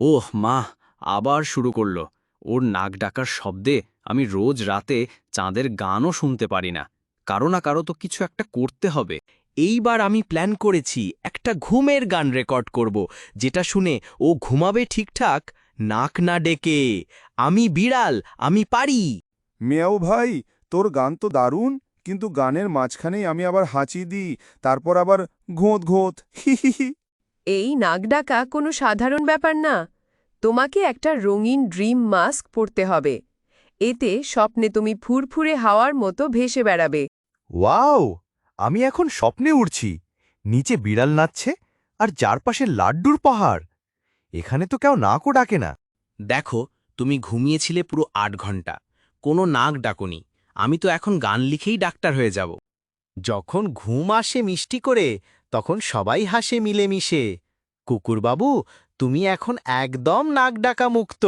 ওহ মা, আবার শুরু করলো। ওর নাক ডাকার শব্দে আমি রোজ রাতে চাঁদের গানও শুনতে পারি না। কারো না কারো তো কিছু একটা করতে হবে। এইবার আমি প্ল্যান করেছি একটা ঘুমের গান রেকর্ড করব, যেটা শুনে ও ঘুমাবে ঠিকঠাক, নাক না ডেকে। আমি বিড়াল, আমি পারি। মিয়াও ভাই, তোর গান তো দারুণ, কিন্তু গানের মাঝখানেই আমি আবার হাঁচি দিই, তারপর আবার ঘোঁত ঘোঁত হি হি হি। এই নাক ডাকা কোনো সাধারণ ব্যাপার না। তোমাকে একটা রঙিন ড্রিম মাস্ক পরতে হবে। এতে স্বপ্নে তুমি ফুরফুরে হাওয়ার মতো ভেসে বেড়াবে। ওয়াও! আমি এখন স্বপ্নে উড়ছি। নিচে বিড়াল নাচছে আর চারপাশে লাড্ডুর পাহাড়। এখানে তো কেউ নাকও ডাকে না। দেখো, তুমি ঘুমিয়েছিলে পুরো ৮ ঘন্টা, কোনো নাক ডাকুনি। আমি তো এখন গান লিখেই ডাক্তার হয়ে যাব। যখন ঘুম আসে মিষ্টি করে, তখন সবাই হাসে মিলেমিশে। কুকুরবাবু, তুমি এখন একদম নাক ডাকা মুক্ত।